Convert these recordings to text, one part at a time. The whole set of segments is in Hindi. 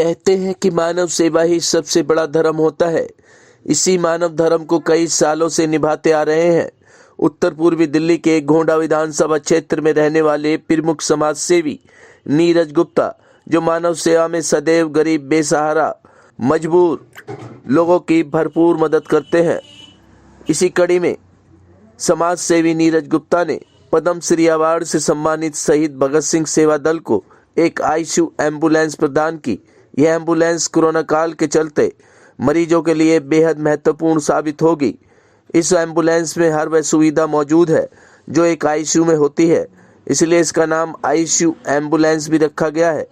कहते हैं कि मानव सेवा ही सबसे बड़ा धर्म होता है। इसी मानव धर्म को कई सालों से निभाते आ रहे हैं। उत्तर पूर्वी दिल्ली के गोंडा विधानसभा क्षेत्र में रहने वाले प्रमुख समाज सेवी नीरज गुप्ता, जो मानव सेवा में सदैव गरीब, बेसहारा, मजबूर लोगों की भरपूर मदद करते हैं। इसी कड़ी में समाज सेवी नीरज गुप्ता ने पद्म श्री अवार्ड से सम्मानित शहीद भगत सिंह सेवा दल को एक आईसीयू एम्बुलेंस प्रदान की। यह एम्बुलेंस कोरोना काल के चलते मरीजों के लिए बेहद महत्वपूर्ण साबित होगी। इस एम्बुलेंस में हर वह सुविधा मौजूद है जो एक आईसीयू में होती है, इसलिए इसका नाम आईसीयू एम्बुलेंस भी रखा गया है,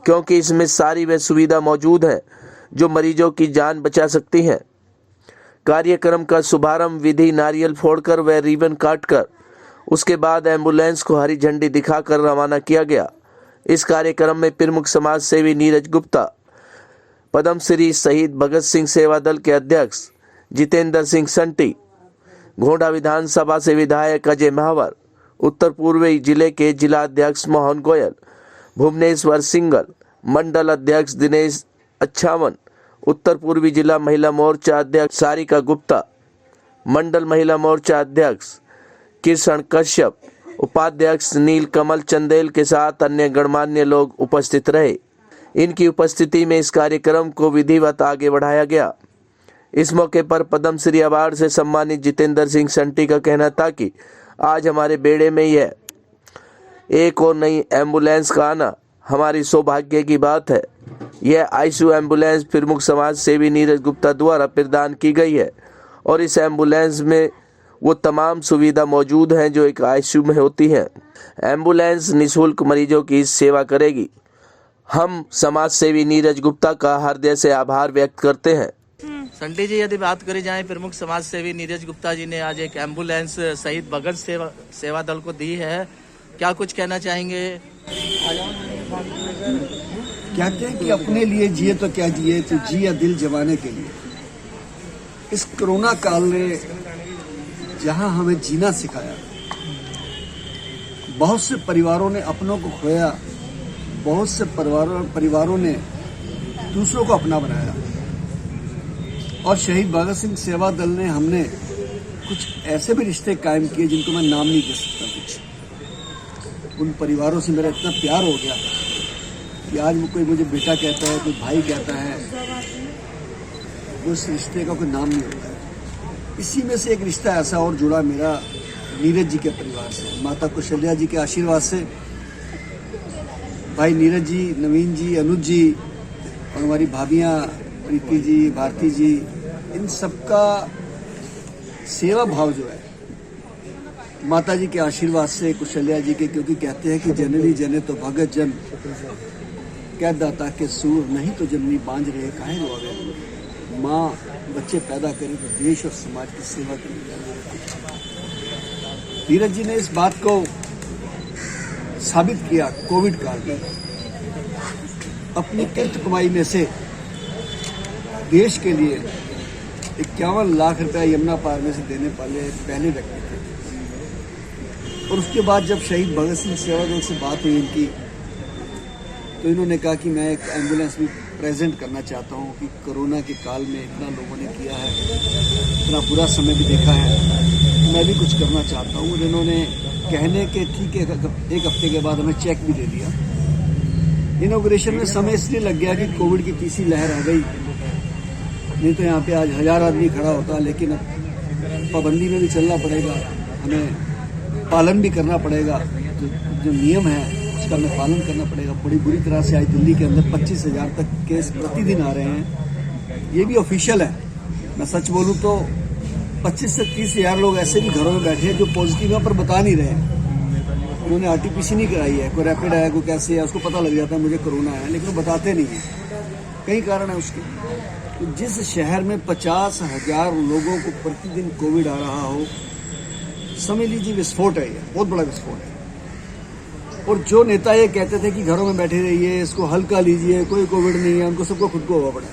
क्योंकि इसमें सारी वह सुविधा मौजूद है जो मरीजों की जान बचा सकती हैं। कार्यक्रम का शुभारंभ विधि नारियल फोड़कर व रिबन काटकर उसके बाद एम्बुलेंस को हरी झंडी दिखाकर रवाना किया गया। इस कार्यक्रम में प्रमुख समाज सेवी नीरज गुप्ता, पद्मश्री शहीद भगत सिंह सेवा दल के अध्यक्ष जितेंद्र सिंह संटी, गोंडा विधानसभा से विधायक अजय महावर, उत्तर पूर्वी जिले के जिला अध्यक्ष मोहन गोयल, भुवनेश्वर सिंगल, मंडल अध्यक्ष दिनेश अच्छावन, उत्तर पूर्वी जिला महिला मोर्चा अध्यक्ष सारिका गुप्ता, मंडल महिला मोर्चा अध्यक्ष किशन कश्यप, उपाध्यक्ष नील कमल चंदेल के साथ अन्य गणमान्य लोग उपस्थित रहे। इनकी उपस्थिति में इस कार्यक्रम को विधिवत आगे बढ़ाया गया। इस मौके पर पद्मश्री अवार्ड से सम्मानित जितेंद्र सिंह संटी का कहना था कि आज हमारे बेड़े में यह एक और नई एम्बुलेंस का आना हमारी सौभाग्य की बात है। यह आईसीयू एम्बुलेंस प्रमुख समाज सेवी नीरज गुप्ता द्वारा प्रदान की गई है और इस एम्बुलेंस में वो तमाम सुविधा मौजूद हैं जो एक आईसीयू में होती हैं। एम्बुलेंस निःशुल्क मरीजों की सेवा करेगी। हम समाज सेवी नीरज गुप्ता का हृदय से आभार व्यक्त करते हैं। संटी जी, यदि बात करी जाए, प्रमुख समाज सेवी नीरज गुप्ता जी ने आज एक एम्बुलेंस शहीद भगत सेवा दल को दी है, क्या कुछ कहना चाहेंगे? कहते हैं कि अपने लिए जिए तो क्या जिए, तो जिया दिल जमाने के लिए। इस कोरोना काल ने जहां हमें जीना सिखाया, बहुत से परिवारों ने अपनों को खोया, बहुत से परिवारों ने दूसरों को अपना बनाया, और शहीद भगत सिंह सेवा दल ने हमने कुछ ऐसे भी रिश्ते कायम किए जिनको मैं नाम नहीं दे सकता। कुछ उन परिवारों से मेरा इतना प्यार हो गया कि आज कोई मुझे बेटा कहता है, कोई भाई कहता है, उस रिश्ते का कोई नाम नहीं होता है। इसी में से एक रिश्ता ऐसा और जुड़ा मेरा नीरज जी के परिवार से, माता कुशल्या जी के आशीर्वाद से। भाई नीरज जी, नवीन जी, अनुज जी और हमारी भाभियाँ प्रीति जी, भारती जी, इन सबका सेवा भाव जो है माता जी के आशीर्वाद से, कुशल्या जी के, क्योंकि कहते हैं कि जननी जने तो भगत जन, कह दाता के सूर, नहीं तो जननी बांझ रहे काहे रोवे। माँ बच्चे पैदा करे तो देश और समाज की सेवा करेगी। नीरज जी ने इस बात को साबित किया कोविड काल में। अपनी किरत कमाई में से देश के लिए 51 लाख रुपया यमुना पार में से देने वाले पहले व्यक्ति थे। और उसके बाद जब शहीद भगत सिंह सेवा दल से बात हुई इनकी, तो इन्होंने कहा कि मैं एक एम्बुलेंस भी प्रेजेंट करना चाहता हूँ कि कोरोना के काल में इतना लोगों ने किया है, इतना बुरा समय भी देखा है, मैं भी कुछ करना चाहता हूँ। और इन्होंने कहने के ठीक एक हफ्ते के बाद हमें चेक भी दे दिया। इनॉग्रेशन में समय इसलिए लग गया कि कोविड की तीसरी लहर आ गई, नहीं तो यहाँ पे आज 1000 आदमी खड़ा होता। लेकिन अब पाबंदी में भी चलना पड़ेगा, हमें पालन भी करना पड़ेगा, जो नियम है उसका हमें पालन करना पड़ेगा। बड़ी बुरी तरह से आज दिल्ली के अंदर 25,000 तक केस प्रतिदिन आ रहे हैं। ये भी ऑफिशियल है। मैं सच बोलूँ तो 25 से 30,000 लोग ऐसे भी घरों में बैठे हैं जो पॉजिटिव है पर बता नहीं रहे हैं। उन्होंने आरटीपीसी नहीं कराई है, कोई रैपिड है, कोई कैसे है, उसको पता लग जाता है मुझे कोरोना है, लेकिन वो बताते नहीं है। कई कारण है उसके। तो जिस शहर में 50,000 लोगों को प्रतिदिन कोविड आ रहा हो, समझ लीजिए विस्फोट है, ये बहुत बड़ा विस्फोट है। और जो नेता ये कहते थे कि घरों में बैठे रहिए, इसको हल्का लीजिए, कोई कोविड नहीं है, उनको सबको खुद को हुआ पड़ा है।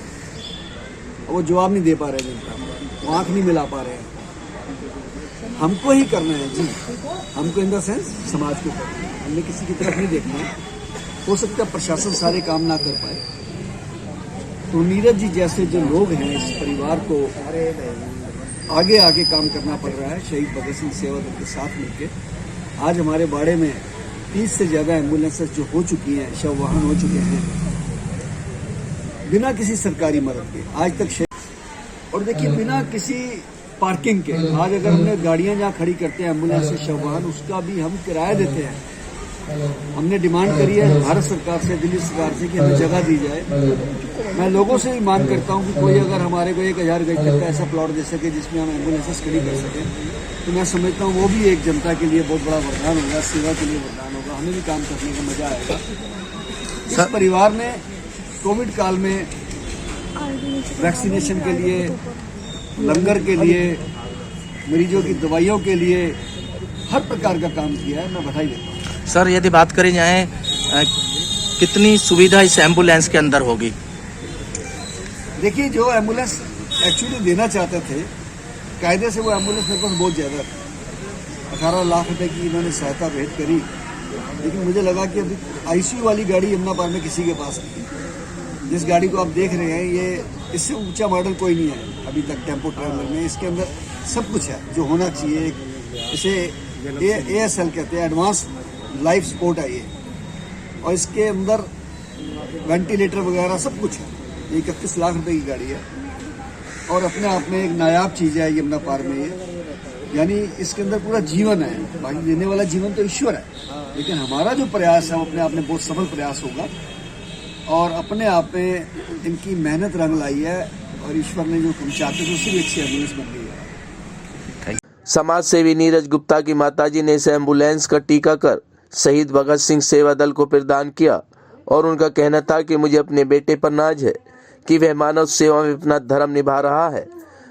वो जवाब नहीं दे पा रहे हैं, वो आंख नहीं मिला पा रहे हैं। हमको ही करना है जी, हमको इन द सेंस समाज को करना है, हमने किसी की तरफ नहीं देखना है। हो सकता है प्रशासन सारे काम ना कर पाए, तो नीरज जी जैसे जो लोग हैं, इस परिवार को आगे आगे काम करना पड़ रहा है शहीद भगत सिंह सेवा दल के साथ मिलकर। आज हमारे बाड़े में 30 से ज़्यादा एम्बुलेंसेस जो हो चुकी हैं, शव वाहन हो चुके हैं बिना किसी सरकारी मदद के आज तक। और देखिए बिना किसी पार्किंग के आज अगर हमने गाड़ियां जहाँ खड़ी करते हैं एम्बुलेंस से शव वाहन, उसका भी हम किराया देते हैं। हमने डिमांड करी है भारत सरकार से, दिल्ली सरकार से कि हमें जगह दी जाए। मैं लोगों से भी मांग करता हूं कि कोई अगर हमारे को 1000 गज तक का ऐसा प्लॉट दे सके जिसमें हम एम्बुलेंसेस खड़ी कर सकें, तो मैं समझता हूं वो भी एक जनता के लिए बहुत बड़ा वरदान होगा, सेवा के लिए वरदान होगा। हमें भी काम करने का मजा आएगा। इस परिवार ने कोविड काल में वैक्सीनेशन के लिए, लंगर के लिए, मरीजों की दवाइयों के लिए हर प्रकार का काम किया है। मैं बधाई देता हूँ। सर यदि बात करी जाए कितनी सुविधा इस एम्बुलेंस के अंदर होगी? देखिए जो एम्बुलेंस एक्चुअली देना चाहते थे, कायदे से वो एम्बुलेंस मेरे पास बहुत ज़्यादा 18 लाख रुपए की इन्होंने सहायता भेंट करी, लेकिन मुझे लगा कि अभी आईसीयू वाली गाड़ी यमुना पार में किसी के पास नहीं। जिस गाड़ी को आप देख रहे हैं ये इससे ऊंचा मॉडल कोई नहीं है अभी तक टेम्पो ट्रैवलर में। इसके अंदर सब कुछ है जो होना चाहिए। इसे ASL कहते हैं, एडवांस लाइफ सपोर्ट है ये, और इसके अंदर वेंटिलेटर वगैरह सब कुछ है। ये 31 लाख रुपए की गाड़ी है और अपने आप में एक नायाब चीज़ है यमुना पार में ये। यानी इसके अंदर पूरा जीवन है। बाकी देने वाला जीवन तो ईश्वर है, लेकिन हमारा जो प्रयास है वो अपने आप में बहुत सफल प्रयास होगा और अपने आप में इनकी मेहनत रंग लाई है और ईश्वर ने जो हम चाहते थे उससे भी अच्छी एम्बुलेंस बन गई है। समाज सेवी नीरज गुप्ता की माताजी ने इस एम्बुलेंस का टीका कर शहीद भगत सिंह सेवा दल को प्रदान किया और उनका कहना था कि मुझे अपने बेटे पर नाज है कि वह मानव सेवा में अपना धर्म निभा रहा है।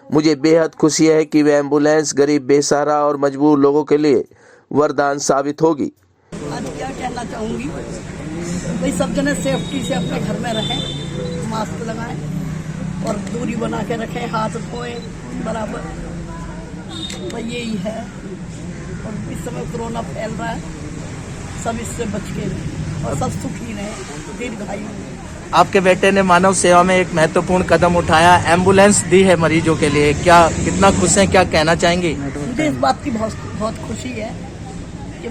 मुझे बेहद खुशी है कि वह एम्बुलेंस गरीब, बेसहारा और मजबूर लोगों के लिए वरदान साबित होगी। आज क्या कहना चाहूँगी, भाई सब जने सेफ्टी से अपने घर में रहें, मास्क लगाएं और दूरी बना के रखें, हाथ धोएं बराबर, तो यही है। और इस समय कोरोना फैल रहा है, सब इससे बच के रहें और सब सुखी रहें, दीर्घायु। आपके बेटे ने मानव सेवा में एक महत्वपूर्ण कदम उठाया, एम्बुलेंस दी है मरीजों के लिए, क्या कितना खुश हैं, क्या कहना चाहेंगे? मुझे इस बात की बहुत खुशी है कि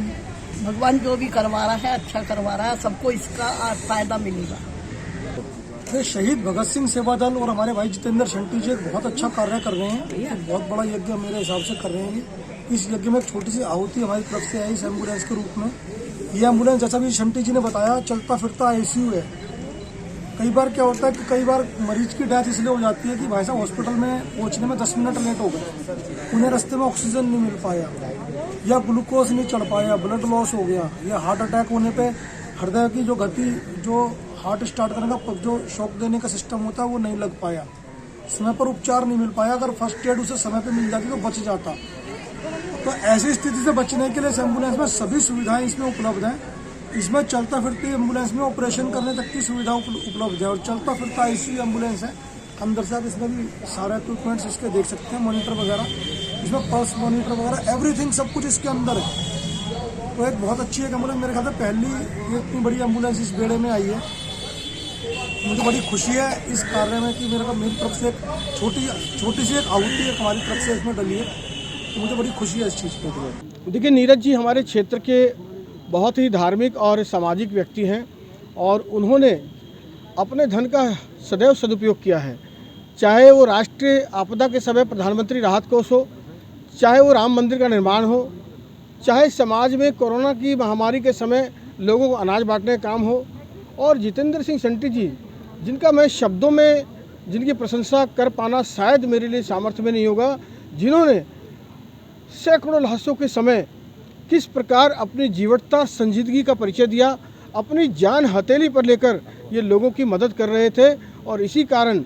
भगवान जो भी करवा रहा है अच्छा करवा रहा है, सबको इसका फायदा मिलेगा। शहीद भगत सिंह सेवा दल और हमारे भाई जितेंद्र शंटी जी एक बहुत अच्छा कार्य कर रहे हैं, बहुत बड़ा यज्ञ मेरे हिसाब से कर रहे हैं। इस यज्ञ में एक छोटी सी आहुति हमारी तरफ से है इस एम्बुलेंस के रूप में। ये एम्बुलेंस जैसा भी शंटी जी ने बताया चलता फिरता आईसीयू है। कई बार क्या होता है कि कई बार मरीज की डेथ इसलिए हो जाती है कि भाई साहब हॉस्पिटल में पहुंचने में 10 मिनट लेट हो गए, उन्हें रास्ते में ऑक्सीजन नहीं मिल पाया या ग्लूकोज नहीं चढ़ पाया, ब्लड लॉस हो गया या हार्ट अटैक होने पे हृदय की जो गति, जो हार्ट स्टार्ट करने का जो शॉक देने का सिस्टम होता है वो नहीं लग पाया, समय पर उपचार नहीं मिल पाया। अगर फर्स्ट एड उसे समय पर मिल जाती तो बच जाता। तो ऐसी स्थिति से बचने के लिए इस एम्बुलेंस में सभी सुविधाएं इसमें उपलब्ध हैं। इसमें चलता फिरती एम्बुलेंस में ऑपरेशन करने तक की सुविधा उपलब्ध है और चलता फिरता आईसीयू एम्बुलेंस है। अंदर से आप इसमें भी सारे इक्विपमेंट्स इसके देख सकते हैं, मॉनिटर वगैरह, इसमें पल्स मॉनिटर वगैरह एवरीथिंग सब कुछ इसके अंदर है। तो एक बहुत अच्छी एक एम्बुलेंस, मेरे ख्याल से पहली ये इतनी बड़ी एम्बुलेंस इस बेड़े में आई है। मुझे बड़ी खुशी है इस कार्य में कि मेरी तरफ से एक छोटी सी एक आहुति एक हमारी तरफ से इसमें डली है, तो मुझे बड़ी खुशी है इस चीज़ पर। देखिए नीरज जी हमारे क्षेत्र के बहुत ही धार्मिक और सामाजिक व्यक्ति हैं और उन्होंने अपने धन का सदैव सदुपयोग किया है। चाहे वो राष्ट्रीय आपदा के समय प्रधानमंत्री राहत कोष हो, चाहे वो राम मंदिर का निर्माण हो, चाहे समाज में कोरोना की महामारी के समय लोगों को अनाज बांटने का काम हो, और जितेंद्र सिंह शंटी जी जिनका मैं शब्दों में जिनकी प्रशंसा कर पाना शायद मेरे लिए सामर्थ्य में नहीं होगा, जिन्होंने सैकड़ों लाशों के समय किस प्रकार अपनी जीवटता संजीदगी का परिचय दिया, अपनी जान हथेली पर लेकर ये लोगों की मदद कर रहे थे। और इसी कारण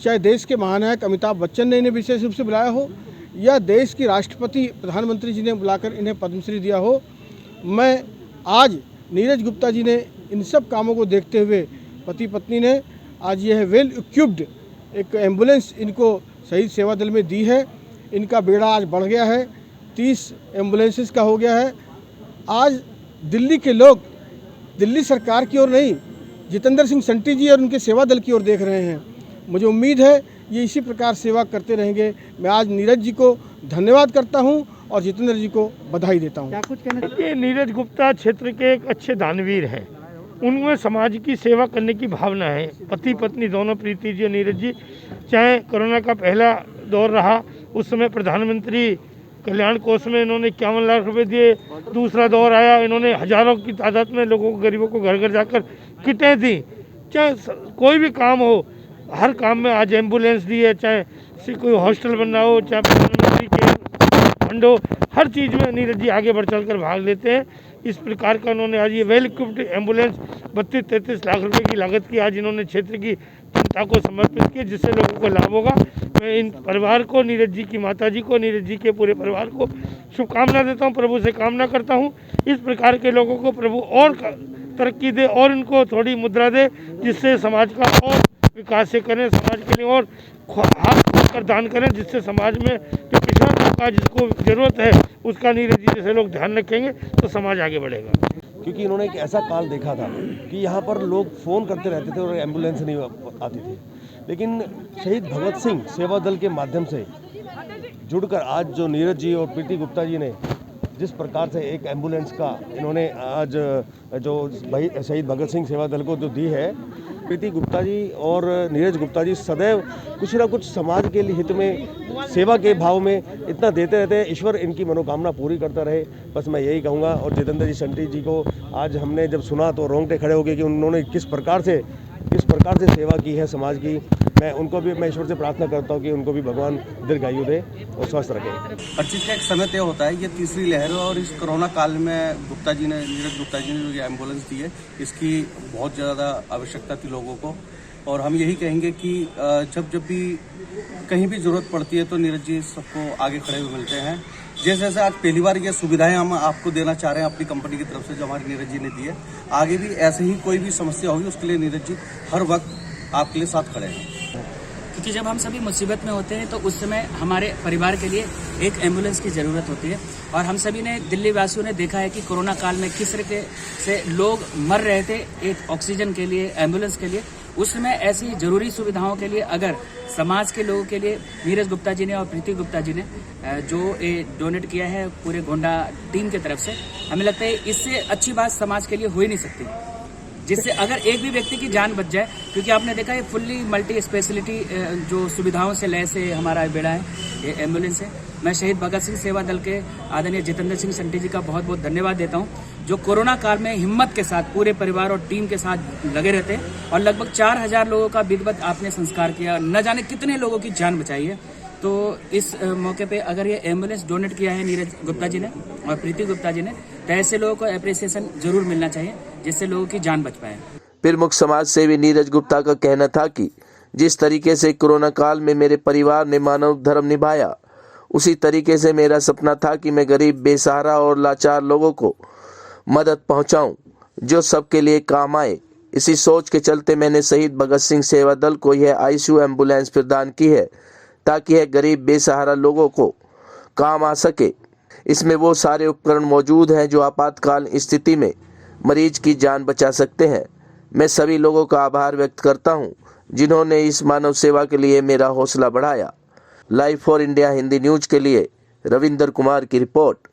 चाहे देश के महानायक अमिताभ बच्चन ने इन्हें विशेष रूप से बुलाया हो या देश की राष्ट्रपति प्रधानमंत्री जी ने बुलाकर इन्हें पद्मश्री दिया हो, मैं आज नीरज गुप्ता जी ने इन सब कामों को देखते हुए पति पत्नी ने आज यह वेल इक्विप्ड एक एम्बुलेंस इनको शहीद सेवा दल में दी है। इनका बेड़ा आज बढ़ गया है, 30 एम्बुलेंसेस का हो गया है। आज दिल्ली के लोग दिल्ली सरकार की ओर नहीं, जितेंद्र सिंह संटी जी और उनके सेवा दल की ओर देख रहे हैं। मुझे उम्मीद है ये इसी प्रकार सेवा करते रहेंगे। मैं आज नीरज जी को धन्यवाद करता हूं और जितेंद्र जी को बधाई देता हूं। क्या कुछ कहना ये नीरज गुप्ता क्षेत्र के एक अच्छे दानवीर हैं। उनमें समाज की सेवा करने की भावना है। पति पत्नी दोनों, प्रीति जी और नीरज जी, चाहे कोरोना का पहला दौर रहा उस समय प्रधानमंत्री कल्याण कोष में इन्होंने 51 लाख रुपए दिए। दूसरा दौर आया, इन्होंने हजारों की तादाद में लोगों को, गरीबों को घर घर जाकर किटें दी। चाहे कोई भी काम हो, हर काम में आज एम्बुलेंस दी है। चाहे कोई हॉस्टल बनना हो, चाहे प्रधानमंत्री के फंड हो, हर चीज़ में नीरज जी आगे बढ़ चल कर भाग लेते हैं। इस प्रकार का उन्होंने आज ये वेल इक्विप्ड एम्बुलेंस 32-33 लाख रुपए की लागत की आज इन्होंने क्षेत्र की जनता को समर्पित की, जिससे लोगों को लाभ होगा। मैं इन परिवार को, नीरज जी की माता जी को, नीरज जी के पूरे परिवार को शुभकामना देता हूँ। प्रभु से कामना करता हूँ इस प्रकार के लोगों को प्रभु और तरक्की दे और इनको थोड़ी मुद्रा दे, जिससे समाज का और विकास से करें, समाज के लिए और हाथ खोलकर दान करें, जिससे समाज में जो पिछड़ा तबका जिसको ज़रूरत है उसका नीरज जी जैसे लोग ध्यान रखेंगे तो समाज आगे बढ़ेगा। क्योंकि इन्होंने एक ऐसा काल देखा था कि यहाँ पर लोग फ़ोन करते रहते थे और एम्बुलेंस नहीं आती थी, लेकिन शहीद भगत सिंह सेवा दल के माध्यम से जुड़कर आज जो नीरज जी और प्रीति गुप्ता जी ने जिस प्रकार से एक एम्बुलेंस का इन्होंने आज जो शहीद भगत सिंह सेवा दल को जो दी है, प्रीति गुप्ता जी और नीरज गुप्ता जी सदैव कुछ ना कुछ समाज के लिए हित में, सेवा के भाव में इतना देते रहते हैं। ईश्वर इनकी मनोकामना पूरी करता रहे, बस मैं यही कहूँगा। और जितेंद्र जी संटी जी को आज हमने जब सुना तो रोंगटे खड़े हो गए कि उन्होंने किस प्रकार से सेवा की है समाज की। मैं ईश्वर से प्रार्थना करता हूँ कि उनको भी भगवान दीर्घायु दे और स्वस्थ रखे। हर चीज़ का एक समय तय होता है। ये तीसरी लहर है और इस कोरोना काल में नीरज गुप्ता जी ने जो ये एम्बुलेंस दी है, इसकी बहुत ज़्यादा आवश्यकता थी लोगों को। और हम यही कहेंगे कि जब भी कहीं भी ज़रूरत पड़ती है तो नीरज जी सबको आगे खड़े हुए मिलते हैं। जैसे आज पहली बार ये सुविधाएं हम आपको देना चाह रहे हैं अपनी कंपनी की तरफ से, जो हमारे नीरज जी ने दी है। आगे भी ऐसे ही कोई भी समस्या होगी उसके लिए नीरज जी हर वक्त आपके लिए साथ खड़े हैं। क्योंकि जब हम सभी मुसीबत में होते हैं तो उस समय हमारे परिवार के लिए एक एम्बुलेंस की ज़रूरत होती है। और हम सभी ने, दिल्ली वासियों ने देखा है कि कोरोना काल में किस तरह से लोग मर रहे थे एक ऑक्सीजन के लिए, एम्बुलेंस के लिए। उस समय ऐसी ज़रूरी सुविधाओं के लिए अगर समाज के लोगों के लिए नीरज गुप्ता जी ने और प्रीति गुप्ता जी ने जो डोनेट किया है पूरे गोंडा टीम की तरफ से, हमें लगता है इससे अच्छी बात समाज के लिए हो ही नहीं सकती, जिससे अगर एक भी व्यक्ति की जान बच जाए। क्योंकि आपने देखा है फुल्ली मल्टी स्पेशलिटी जो सुविधाओं से लैस है हमारा बेड़ा है, ये एम्बुलेंस है। मैं शहीद भगत सिंह सेवा दल के आदरणीय जितेंद्र सिंह संटी जी का बहुत बहुत धन्यवाद देता हूं, जो कोरोना काल में हिम्मत के साथ पूरे परिवार और टीम के साथ लगे रहते हैं और लगभग 4000 लोगों का विधिवत आपने संस्कार किया, न जाने कितने लोगों की जान बचाई है। तो इस मौके पे अगर ये एम्बुलेंस डोनेट किया है नीरज गुप्ता जी ने और प्रीति गुप्ता जी ने, तो ऐसे लोगों को एप्रिसिएशन जरूर मिलना चाहिए, जिससे लोगों की जान बच पाए। प्रमुख समाज सेवी नीरज गुप्ता का कहना था कि जिस तरीके से कोरोना काल में मेरे परिवार ने मानव धर्म निभाया, उसी तरीके से मेरा सपना था कि मैं गरीब, बेसहारा और लाचार लोगों को मदद पहुंचाऊं, जो सबके लिए काम आए। इसी सोच के चलते मैंने शहीद भगत सिंह सेवा दल को यह आईसीयू एम्बुलेंस प्रदान की है, ताकि यह गरीब, बेसहारा लोगों को काम आ सके। इसमें वो सारे उपकरण मौजूद हैं जो आपातकाल स्थिति में मरीज की जान बचा सकते हैं। मैं सभी लोगों का आभार व्यक्त करता हूं, जिन्होंने इस मानव सेवा के लिए मेरा हौसला बढ़ाया। Live for India Hindi news के लिए रविंदर कुमार की रिपोर्ट।